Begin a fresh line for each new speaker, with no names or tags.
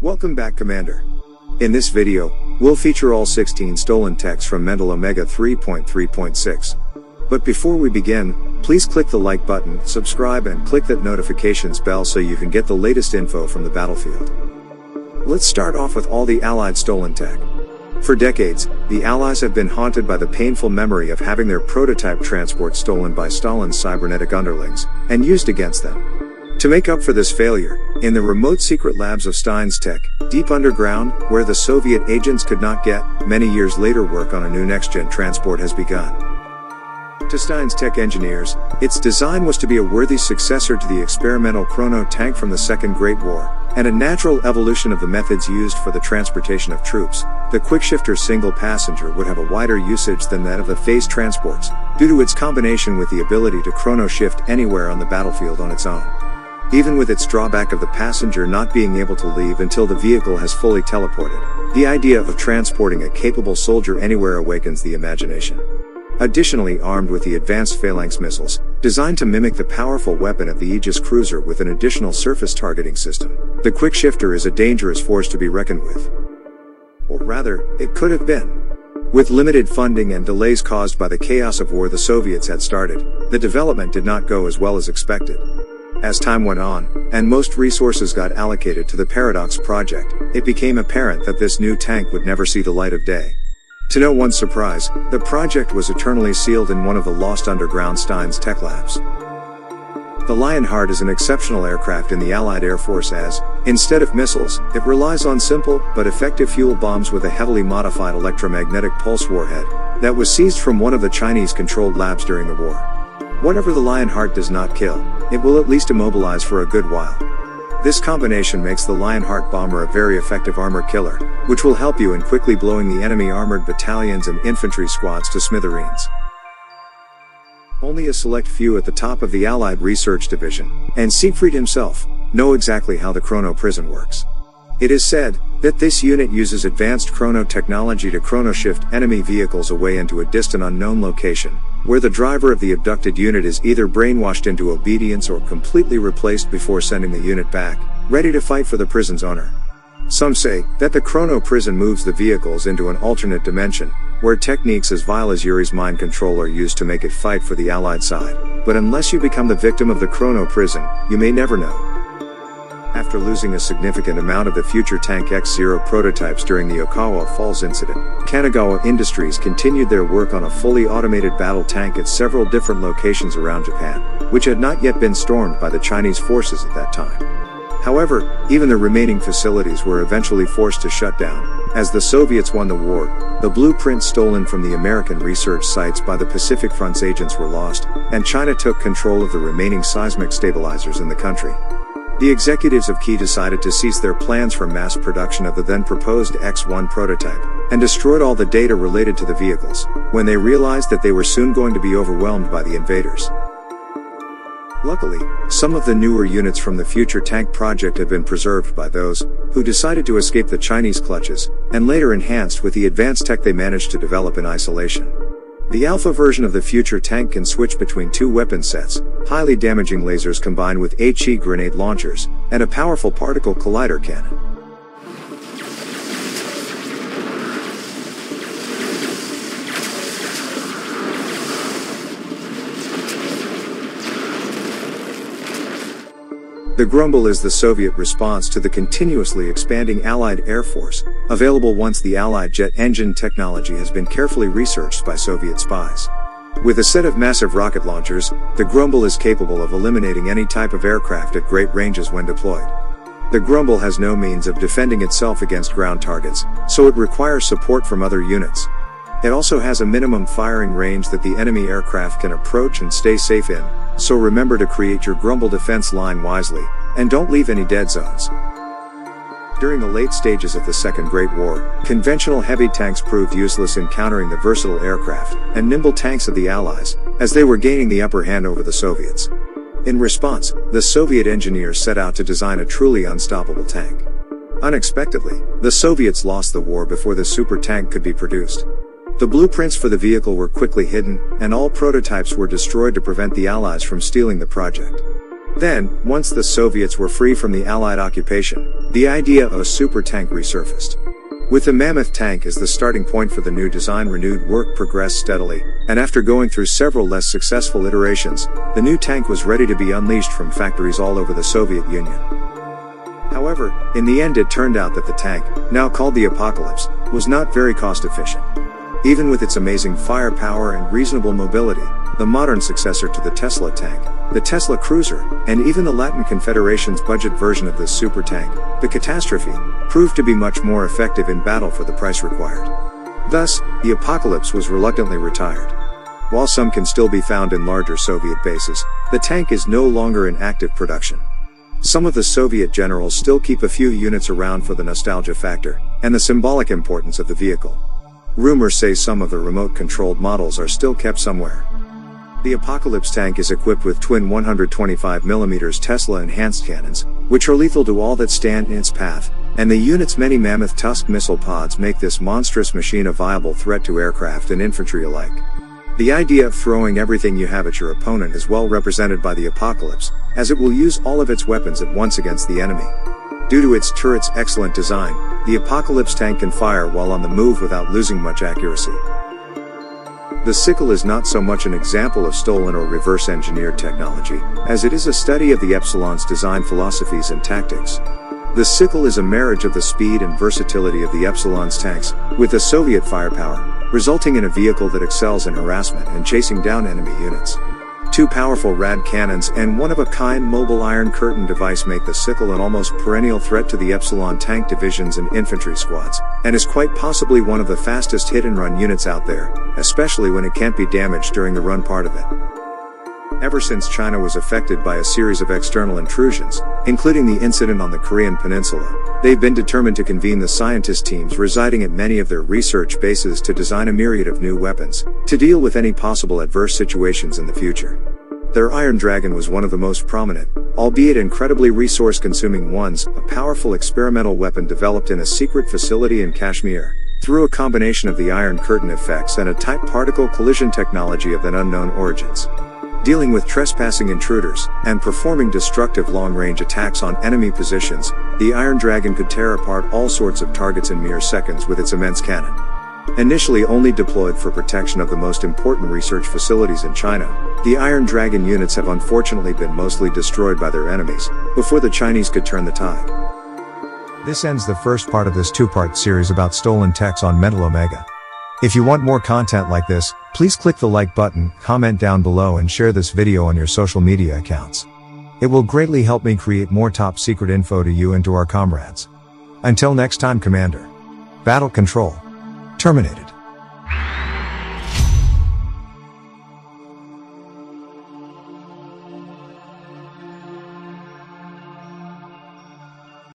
Welcome back, Commander. In this video, we'll feature all 16 stolen techs from Mental Omega 3.3.6. But before we begin, please click the like button, subscribe and click that notifications bell so you can get the latest info from the battlefield. Let's start off with all the Allied stolen tech. For decades, the Allies have been haunted by the painful memory of having their prototype transport stolen by Stalin's cybernetic underlings, and used against them. To make up for this failure, in the remote secret labs of Stein's tech, deep underground, where the Soviet agents could not get, many years later work on a new next-gen transport has begun. To Stein's tech engineers, its design was to be a worthy successor to the experimental Chrono tank from the Second Great War, and a natural evolution of the methods used for the transportation of troops. The Quickshifter single passenger would have a wider usage than that of the phase transports, due to its combination with the ability to chrono shift anywhere on the battlefield on its own. Even with its drawback of the passenger not being able to leave until the vehicle has fully teleported, the idea of transporting a capable soldier anywhere awakens the imagination. Additionally, armed with the advanced phalanx missiles, designed to mimic the powerful weapon of the Aegis cruiser with an additional surface targeting system, the Quickshifter is a dangerous force to be reckoned with. Or rather, it could have been. With limited funding and delays caused by the chaos of war the Soviets had started, the development did not go as well as expected. As time went on, and most resources got allocated to the Paradox project, it became apparent that this new tank would never see the light of day. To no one's surprise, the project was eternally sealed in one of the lost underground Stein's tech labs. The Lionheart is an exceptional aircraft in the Allied Air Force as, instead of missiles, it relies on simple, but effective fuel bombs with a heavily modified electromagnetic pulse warhead, that was seized from one of the Chinese-controlled labs during the war. Whatever the Lionheart does not kill, it will at least immobilize for a good while. This combination makes the Lionheart bomber a very effective armor killer, which will help you in quickly blowing the enemy armored battalions and infantry squads to smithereens. Only a select few at the top of the Allied Research Division, and Siegfried himself, know exactly how the Chrono Prison works. It is said that this unit uses advanced chrono technology to chrono shift enemy vehicles away into a distant unknown location, where the driver of the abducted unit is either brainwashed into obedience or completely replaced before sending the unit back, ready to fight for the prison's owner. Some say that the Chrono Prison moves the vehicles into an alternate dimension, where techniques as vile as Yuri's mind control are used to make it fight for the Allied side, but unless you become the victim of the Chrono Prison, you may never know. After losing a significant amount of the future Tank X-0 prototypes during the Okawa Falls incident, Kanagawa Industries continued their work on a fully automated battle tank at several different locations around Japan, which had not yet been stormed by the Chinese forces at that time. However, even the remaining facilities were eventually forced to shut down, as the Soviets won the war. The blueprints stolen from the American research sites by the Pacific Front's agents were lost, and China took control of the remaining seismic stabilizers in the country. The executives of Key decided to cease their plans for mass production of the then proposed X-1 prototype, and destroyed all the data related to the vehicles, when they realized that they were soon going to be overwhelmed by the invaders. Luckily, some of the newer units from the future tank project have been preserved by those who decided to escape the Chinese clutches, and later enhanced with the advanced tech they managed to develop in isolation. The alpha version of the future tank can switch between two weapon sets, highly damaging lasers combined with HE grenade launchers, and a powerful particle collider cannon. The Grumble is the Soviet response to the continuously expanding Allied Air Force, available once the Allied jet engine technology has been carefully researched by Soviet spies. With a set of massive rocket launchers, the Grumble is capable of eliminating any type of aircraft at great ranges when deployed. The Grumble has no means of defending itself against ground targets, so it requires support from other units. It also has a minimum firing range that the enemy aircraft can approach and stay safe in, so remember to create your Grumble defense line wisely, and don't leave any dead zones. During the late stages of the Second Great War, conventional heavy tanks proved useless in countering the versatile aircraft and nimble tanks of the Allies, as they were gaining the upper hand over the Soviets. In response, the Soviet engineers set out to design a truly unstoppable tank. Unexpectedly, the Soviets lost the war before the super tank could be produced. The blueprints for the vehicle were quickly hidden, and all prototypes were destroyed to prevent the Allies from stealing the project. Then, once the Soviets were free from the Allied occupation, the idea of a super tank resurfaced. With the Mammoth tank as the starting point for the new design, renewed work progressed steadily, and after going through several less successful iterations, the new tank was ready to be unleashed from factories all over the Soviet Union. However, in the end it turned out that the tank, now called the Apocalypse, was not very cost efficient. Even with its amazing firepower and reasonable mobility, the modern successor to the Tesla tank, the Tesla Cruiser, and even the Latin Confederation's budget version of this super tank, the Catastrophe, proved to be much more effective in battle for the price required. Thus, the Apocalypse was reluctantly retired. While some can still be found in larger Soviet bases, the tank is no longer in active production. Some of the Soviet generals still keep a few units around for the nostalgia factor, and the symbolic importance of the vehicle. Rumors say some of the remote-controlled models are still kept somewhere. The Apocalypse tank is equipped with twin 125mm Tesla enhanced cannons, which are lethal to all that stand in its path, and the unit's many Mammoth Tusk missile pods make this monstrous machine a viable threat to aircraft and infantry alike. The idea of throwing everything you have at your opponent is well represented by the Apocalypse, as it will use all of its weapons at once against the enemy. Due to its turret's excellent design, the Apocalypse tank can fire while on the move without losing much accuracy. The Syckle is not so much an example of stolen or reverse-engineered technology, as it is a study of the Epsilon's design philosophies and tactics. The Syckle is a marriage of the speed and versatility of the Epsilon's tanks, with the Soviet firepower, resulting in a vehicle that excels in harassment and chasing down enemy units. Two powerful rad cannons and one-of-a-kind mobile Iron Curtain device make the Syckle an almost perennial threat to the Epsilon tank divisions and infantry squads, and is quite possibly one of the fastest hit-and-run units out there, especially when it can't be damaged during the run part of it. Ever since China was affected by a series of external intrusions, including the incident on the Korean Peninsula, they've been determined to convene the scientist teams residing at many of their research bases to design a myriad of new weapons, to deal with any possible adverse situations in the future. Their Iron Dragon was one of the most prominent, albeit incredibly resource-consuming ones, a powerful experimental weapon developed in a secret facility in Kashmir, through a combination of the Iron Curtain effects and a tight particle collision technology of an unknown origins. Dealing with trespassing intruders, and performing destructive long-range attacks on enemy positions, the Iron Dragon could tear apart all sorts of targets in mere seconds with its immense cannon. Initially only deployed for protection of the most important research facilities in China, the Iron Dragon units have unfortunately been mostly destroyed by their enemies, before the Chinese could turn the tide. This ends the first part of this two-part series about stolen techs on Mental Omega. If you want more content like this, please click the like button, comment down below and share this video on your social media accounts. It will greatly help me create more top secret info to you and to our comrades. Until next time, Commander. Battle control terminated.